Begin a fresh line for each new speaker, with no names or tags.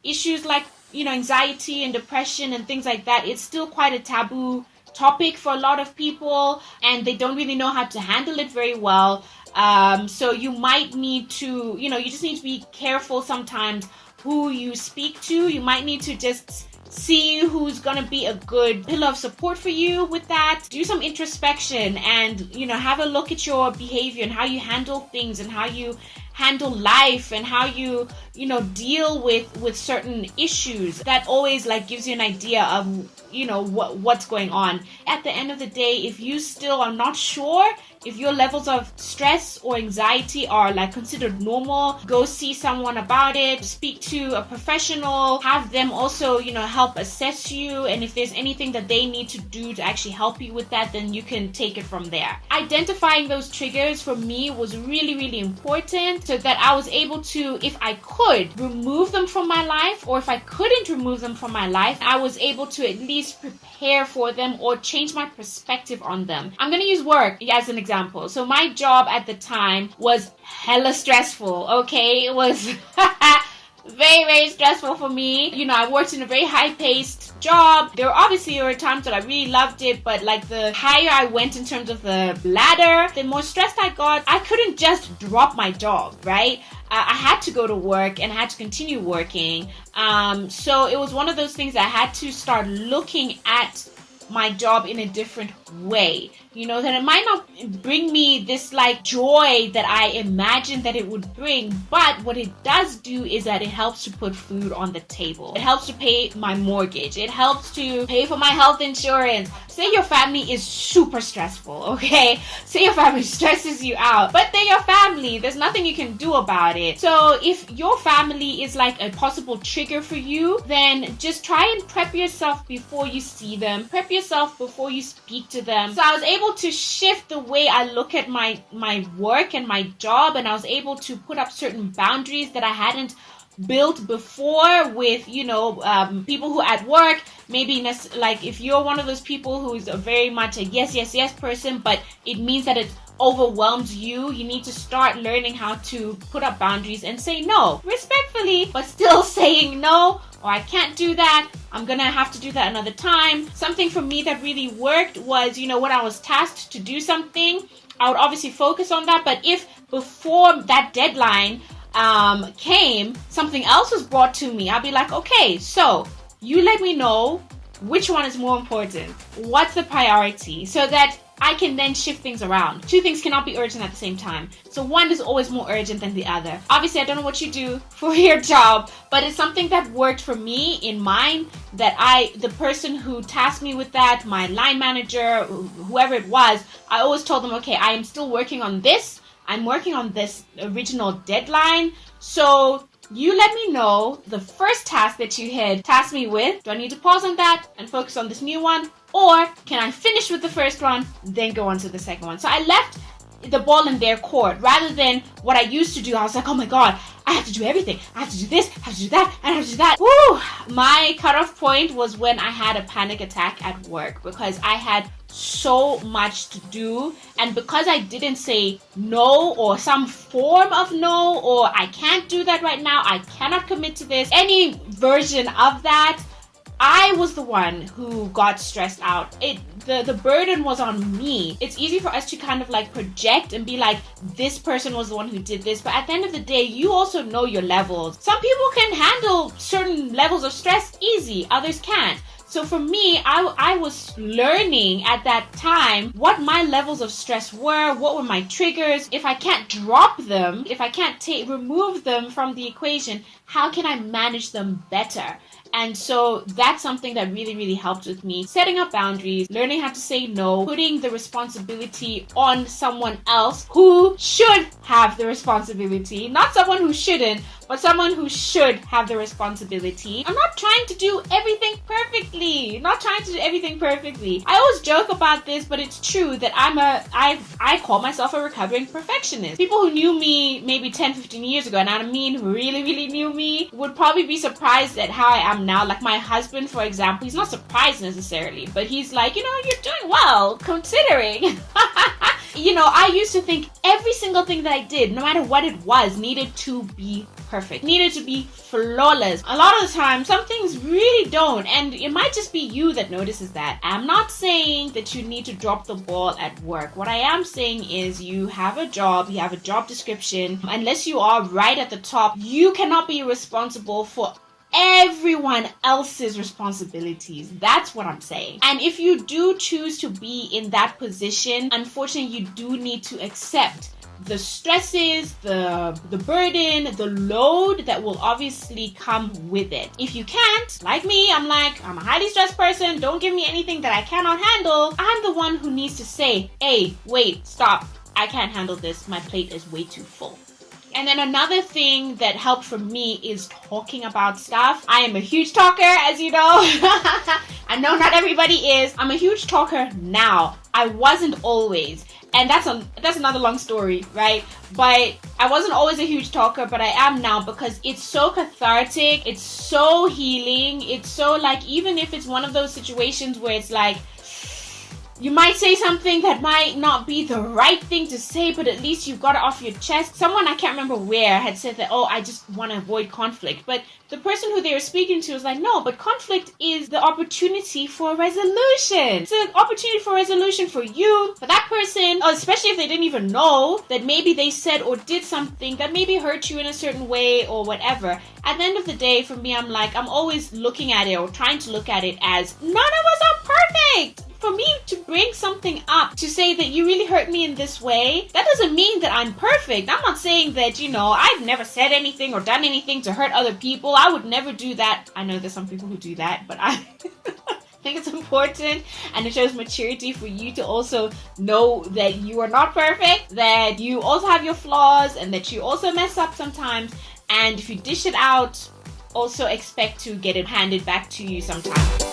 issues like, anxiety and depression and things like that, it's still quite a taboo topic for a lot of people, and they don't really know how to handle it very well. So you might need to, you just need to be careful sometimes who you speak to. You might need to just see who's going to be a good pillar of support for you with that. Do some introspection and, have a look at your behavior and how you handle things and how you handle life and how you, deal with certain issues. That always gives you an idea of, what's going on. At the end of the day, if you still are not sure if your levels of stress or anxiety are considered normal, go see someone about it, speak to a professional, have them also, help assess you. And if there's anything that they need to do to actually help you with that, then you can take it from there. Identifying those triggers for me was really, really important so that I was able to, if I could, remove them from my life, or if I couldn't remove them from my life, I was able to at least prepare for them or change my perspective on them. I'm going to use work as an example. So my job at the time was hella stressful, okay? It was very, very stressful for me. I worked in a very high-paced job. There were times that I really loved it, but the higher I went in terms of the ladder, the more stressed I got. I couldn't just drop my job, right? I had to go to work and I had to continue working. So it was one of those things that I had to start looking at my job in a different way. That it might not bring me this joy that I imagined that it would bring, but what it does do is that it helps to put food on the table. It helps to pay my mortgage. It helps to pay for my health insurance. Say your family is super stressful, okay? Say your family stresses you out, but they're your family. There's nothing you can do about it. So if your family is a possible trigger for you, then just try and prep yourself before you see them. Prep yourself before you speak to them. So I was able to shift the way I look at my work and my job, and I was able to put up certain boundaries that I hadn't built before with, people who at work, maybe if you're one of those people who's very much a yes person, but it means that it overwhelms you, you need to start learning how to put up boundaries and say no respectfully, but still saying no, or I can't do that, I'm gonna have to do that another time. Something for me that really worked was, when I was tasked to do something, I would obviously focus on that, but if before that deadline came, something else was brought to me, I'll be like, okay, so you let me know which one is more important, what's the priority, so that I can then shift things around. Two things cannot be urgent at the same time. So one is always more urgent than the other. Obviously, I don't know what you do for your job, but it's something that worked for me in mine, that the person who tasked me with that, my line manager, whoever it was, I always told them, okay, I am still working on this. I'm working on this original deadline. So you let me know the first task that you had tasked me with. Do I need to pause on that and focus on this new one? Or can I finish with the first one, then go on to the second one? So I left the ball in their court rather than what I used to do. I was like, oh my God, I have to do everything. I have to do this, I have to do that, I have to do that. Woo! My cutoff point was when I had a panic attack at work because I had so much to do, and because I didn't say no or some form of no, or I can't do that right now, I cannot commit to this, any version of that, I was the one who got stressed out. The burden was on me. It's easy for us to kind of project and be like, this person was the one who did this, but at the end of the day, you also know your levels. Some people can handle certain levels of stress easy, others can't. So for me, I was learning at that time what my levels of stress were, what were my triggers. If I can't drop them, if I can't remove them from the equation, how can I manage them better? And so that's something that really, really helped with me. Setting up boundaries, learning how to say no, putting the responsibility on someone else who should have the responsibility, not someone who shouldn't, but someone who should have the responsibility. I'm not trying to do everything perfectly. I always joke about this, but it's true that I call myself a recovering perfectionist. People who knew me maybe 10, 15 years ago, and I mean who really, really knew me, would probably be surprised at how I am now. Like my husband, for example, he's not surprised necessarily, but he's like, you're doing well considering. I used to think every single thing that I did, no matter what it was, needed to be perfect, needed to be flawless. A lot of the time, some things really don't, and it might just be you that notices that. I'm not saying that you need to drop the ball at work. What I am saying is you have a job description. Unless you are right at the top, you cannot be responsible for everyone else's responsibilities. That's what I'm saying. And if you do choose to be in that position, unfortunately, you do need to accept the stresses, the burden, the load that will obviously come with it. If you can't, like me, I'm a highly stressed person, don't give me anything that I cannot handle. I'm the one who needs to say, hey, wait, stop. I can't handle this. My plate is way too full. And then another thing that helped for me is talking about stuff. I am a huge talker, as you know. I know not everybody is. I'm a huge talker now. I wasn't always. And that's another long story, right? But I wasn't always a huge talker, but I am now because it's so cathartic. It's so healing. It's so even if it's one of those situations where it's you might say something that might not be the right thing to say, but at least you've got it off your chest. Someone, I can't remember where, had said that, I just want to avoid conflict. But the person who they were speaking to was like, no, but conflict is the opportunity for resolution. It's an opportunity for resolution for you, for that person, especially if they didn't even know that maybe they said or did something that maybe hurt you in a certain way or whatever. At the end of the day, for me, I'm always looking at it or trying to look at it as none of us are perfect. For me to bring something up, to say that you really hurt me in this way, that doesn't mean that I'm perfect. I'm not saying that, I've never said anything or done anything to hurt other people. I would never do that. I know there's some people who do that, but I think it's important and it shows maturity for you to also know that you are not perfect, that you also have your flaws and that you also mess up sometimes. And if you dish it out, also expect to get it handed back to you sometimes.